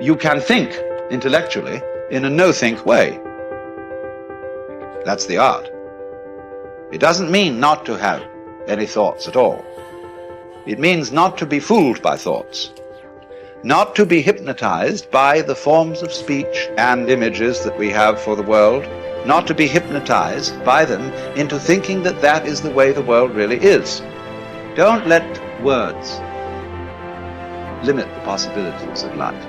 You can think intellectually in a no-think way. That's the art. It doesn't mean not to have any thoughts at all. It means not to be fooled by thoughts, not to be hypnotized by the forms of speech and images that we have for the world, not to be hypnotized by them into thinking that that is the way the world really is. Don't let words limit the possibilities of life.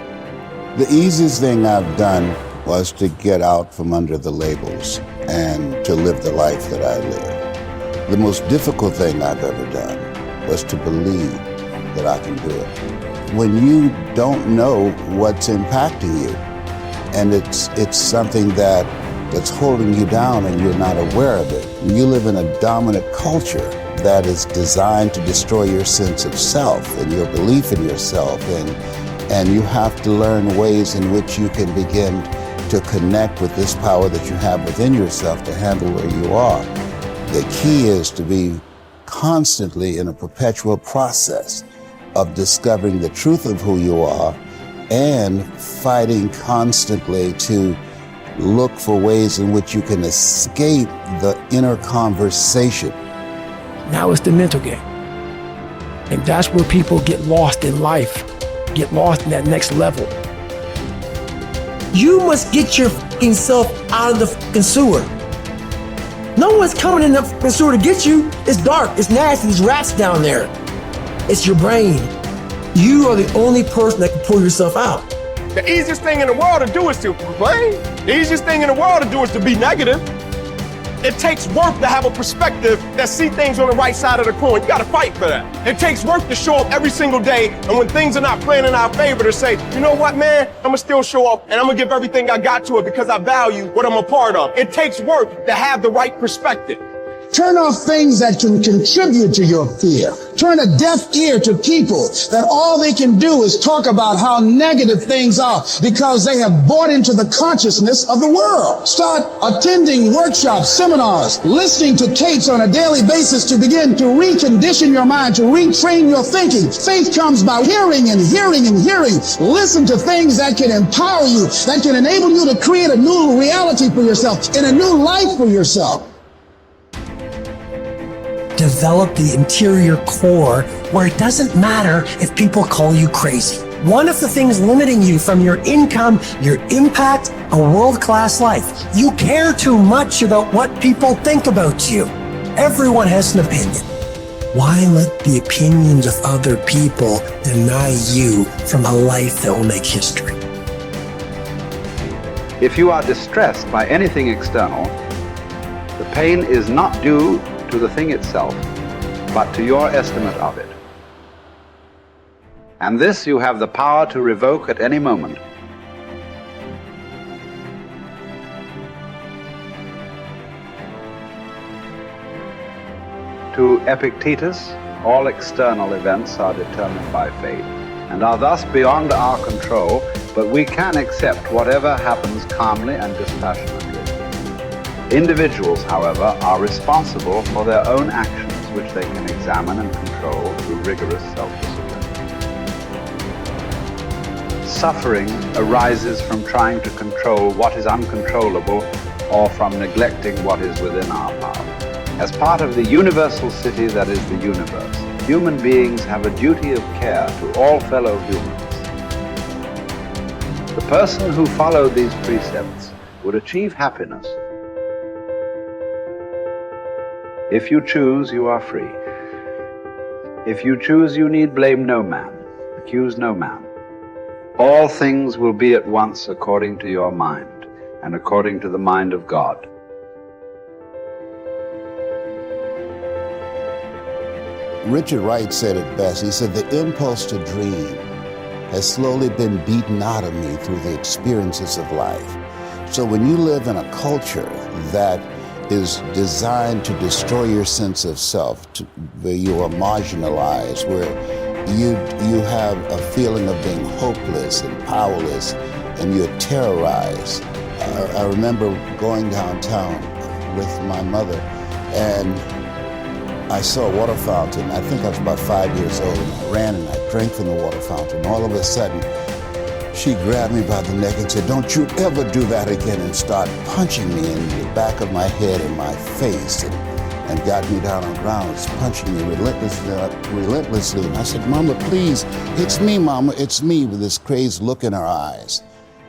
The easiest thing I've done was to get out from under the labels and to live the life that I live. The most difficult thing I've ever done was to believe that I can do it. When you don't know what's impacting you, and it's something that's holding you down and you're not aware of it. You live in a dominant culture that is designed to destroy your sense of self and your belief in yourself, and you have to learn ways in which you can begin to connect with this power that you have within yourself to handle where you are. The key is to be constantly in a perpetual process of discovering the truth of who you are and fighting constantly to look for ways in which you can escape the inner conversation. Now it's the mental game. And that's where people get lost in life, get lost in that next level. You must get your fucking self out of the fucking sewer. No one's coming in the fucking sewer to get you. It's dark, it's nasty, there's rats down there. It's your brain. You are the only person that can pull yourself out. The easiest thing in the world to do is to complain. The easiest thing in the world to do is to be negative. It takes work to have a perspective that see things on the right side of the coin. You gotta fight for that. It takes work to show up every single day, and when things are not playing in our favor, to say, you know what, man, I'm gonna still show up, and I'm gonna give everything I got to it because I value what I'm a part of. It takes work to have the right perspective. Turn off things that can contribute to your fear. Turn a deaf ear to people that all they can do is talk about how negative things are because they have bought into the consciousness of the world. Start attending workshops, seminars, listening to tapes on a daily basis to begin to recondition your mind, to retrain your thinking. Faith comes by hearing and hearing and hearing. Listen to things that can empower you, that can enable you to create a new reality for yourself and a new life for yourself. Develop the interior core where it doesn't matter if people call you crazy. One of the things limiting you from your income, your impact, a world-class life, you care too much about what people think about you. Everyone has an opinion. Why let the opinions of other people deny you from a life that will make history? If you are distressed by anything external, the pain is not due to the thing itself, but to your estimate of it. And this you have the power to revoke at any moment. To Epictetus, all external events are determined by fate and are thus beyond our control, but we can accept whatever happens calmly and dispassionately. Individuals, however, are responsible for their own actions, which they can examine and control through rigorous self-discipline. Suffering arises from trying to control what is uncontrollable or from neglecting what is within our power. As part of the universal city that is the universe, human beings have a duty of care to all fellow humans. The person who followed these precepts would achieve happiness. If you choose, you are free. If you choose, you need blame no man, accuse no man. All things will be at once according to your mind and according to the mind of God. Richard Wright said it best. He said, the impulse to dream has slowly been beaten out of me through the experiences of life. So when you live in a culture that is designed to destroy your sense of self, where you are marginalized, where you have a feeling of being hopeless and powerless, and you're terrorized. I remember going downtown with my mother, and I saw a water fountain. I think I was about 5 years old, and I ran and I drank from the water fountain. All of a sudden, She grabbed me by the neck and said, "Don't you ever do that again," and started punching me in the back of my head and my face, and got me down on the ground, punching me relentlessly. And I said, "Mama, please, it's me, Mama, it's me," with this crazed look in her eyes.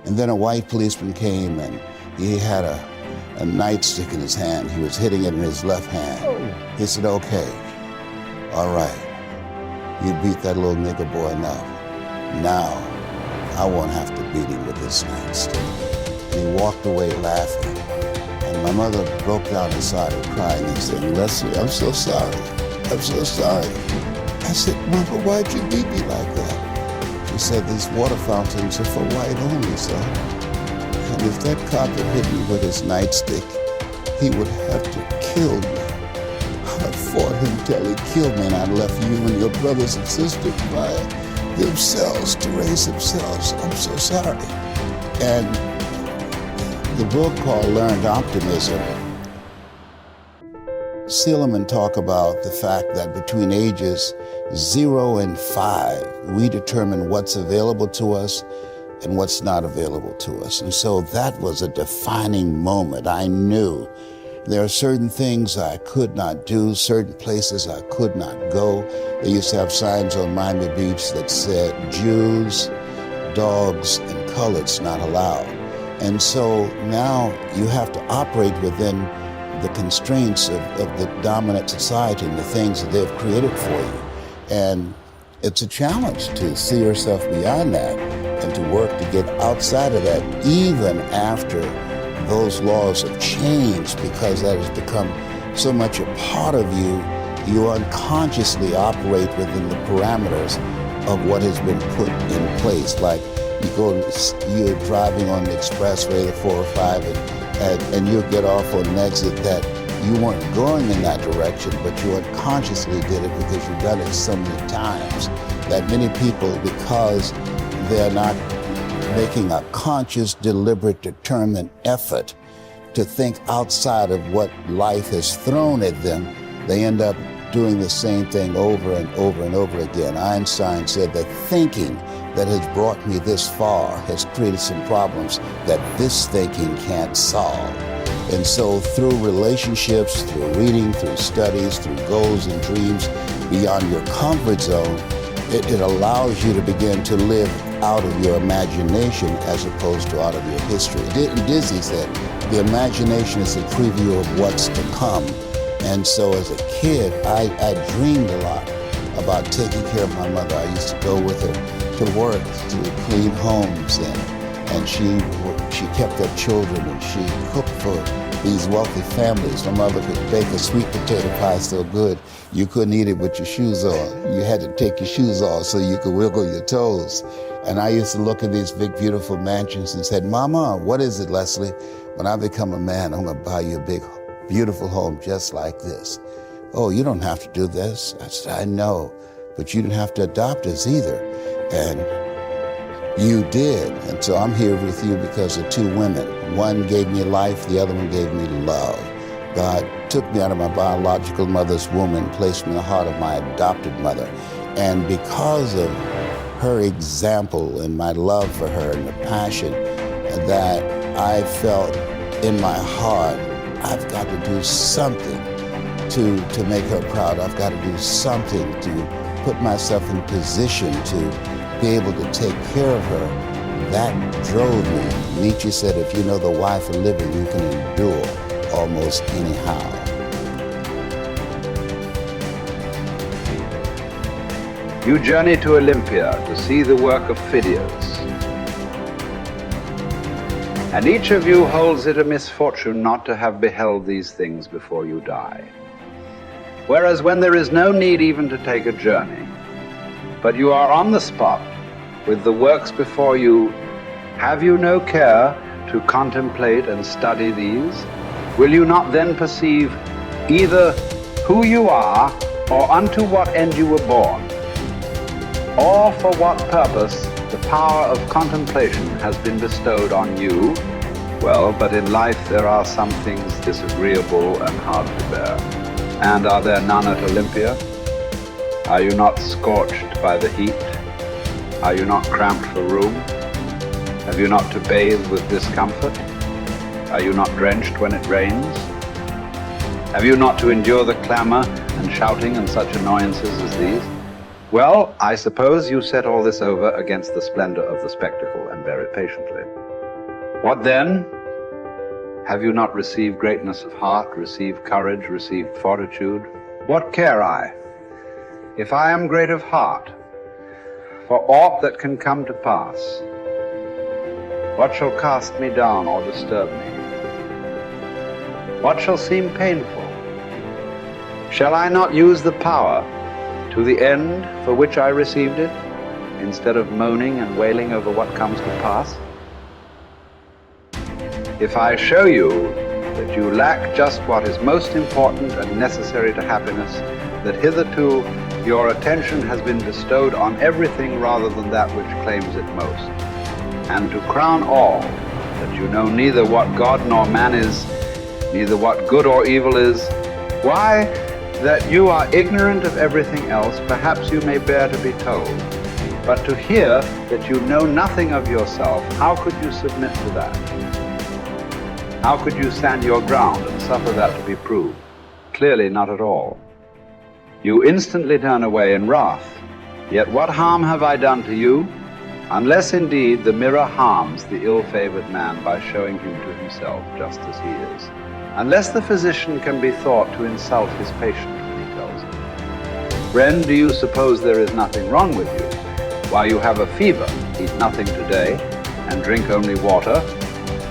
And then a white policeman came, and he had a nightstick in his hand. He was hitting it in his left hand. He said, "Okay, all right, you beat that little nigger boy enough. Now, I won't have to beat him with this nightstick." And he walked away laughing. And my mother broke down and started crying and saying, "Leslie, I'm so sorry. I'm so sorry." I said, "Mama, why'd you beat me like that?" She said, "These water fountains are for white only, son. And if that cop had hit me with his nightstick, he would have to kill me. I fought him till he killed me, and I left you and your brothers and sisters by themselves to raise themselves. I'm so sorry." And the book called Learned Optimism, Seligman talk about the fact that between ages 0 and 5, we determine what's available to us and what's not available to us. And so that was a defining moment. I knew there are certain things I could not do, certain places I could not go. They used to have signs on Miami Beach that said, "Jews, dogs, and coloreds not allowed." And so now you have to operate within the constraints of the dominant society and the things that they've created for you. And it's a challenge to see yourself beyond that and to work to get outside of that, even after those laws have changed, because that has become so much a part of you. You unconsciously operate within the parameters of what has been put in place. Like you're driving on the expressway, the 405, and you'll get off on an exit that you weren't going in that direction, but you unconsciously did it because you've done it so many times that many people, because they're not making a conscious, deliberate, determined effort to think outside of what life has thrown at them, they end up doing the same thing over and over and over again. Einstein said that thinking that has brought me this far has created some problems that this thinking can't solve. And so through relationships, through reading, through studies, through goals and dreams beyond your comfort zone, it allows you to begin to live out of your imagination as opposed to out of your history. Disney said, the imagination is a preview of what's to come. And so as a kid, I dreamed a lot about taking care of my mother. I used to go with her to work, to clean homes, and she kept up children, and she cooked for these wealthy families. My mother could bake a sweet potato pie so good you couldn't eat it with your shoes on. You had to take your shoes off so you could wiggle your toes. And I used to look at these big, beautiful mansions and said, "Mama, what is it, Leslie? When I become a man, I'm gonna buy you a big, beautiful home just like this." "Oh, you don't have to do this." I said, "I know, but you didn't have to adopt us either." And you did. And so I'm here with you because of two women. One gave me life, the other one gave me love. God took me out of my biological mother's womb and placed me in the heart of my adopted mother. And because of her example and my love for her and the passion that I felt in my heart, I've got to do something to make her proud. I've got to do something to put myself in position to be able to take care of her. That drove me. Nietzsche said, if you know the why for living, you can endure almost anyhow. You journey to Olympia to see the work of Phidias. And each of you holds it a misfortune not to have beheld these things before you die. Whereas when there is no need even to take a journey, but you are on the spot with the works before you, have you no care to contemplate and study these? Will you not then perceive either who you are or unto what end you were born, or for what purpose the power of contemplation has been bestowed on you? Well, but in life there are some things disagreeable and hard to bear. And are there none at Olympia? Are you not scorched by the heat? Are you not cramped for room? Have you not to bathe with discomfort? Are you not drenched when it rains? Have you not to endure the clamor and shouting and such annoyances as these? Well, I suppose you set all this over against the splendor of the spectacle and bear it patiently. What then? Have you not received greatness of heart, received courage, received fortitude? What care I, if I am great of heart, for aught that can come to pass? What shall cast me down or disturb me? What shall seem painful? Shall I not use the power to the end for which I received it, instead of moaning and wailing over what comes to pass? If I show you that you lack just what is most important and necessary to happiness, that hitherto your attention has been bestowed on everything rather than that which claims it most, and to crown all, that you know neither what God nor man is, neither what good or evil is, why, that you are ignorant of everything else, perhaps you may bear to be told. But to hear that you know nothing of yourself, how could you submit to that? How could you stand your ground and suffer that to be proved? Clearly not at all. You instantly turn away in wrath. Yet what harm have I done to you? Unless indeed the mirror harms the ill-favored man by showing him to himself just as he is. Unless the physician can be thought to insult his patient when he tells him, "Friend, do you suppose there is nothing wrong with you? While you have a fever, eat nothing today, and drink only water."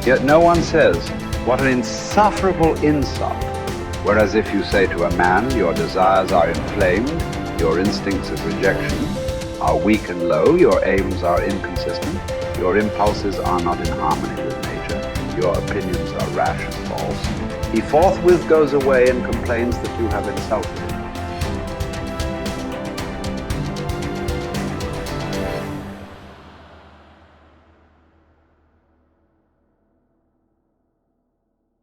Yet no one says, "What an insufferable insult." Whereas if you say to a man, "Your desires are inflamed, your instincts of rejection are weak and low, your aims are inconsistent, your impulses are not in harmony with nature, your opinions are rash and false," he forthwith goes away and complains that you have insulted him.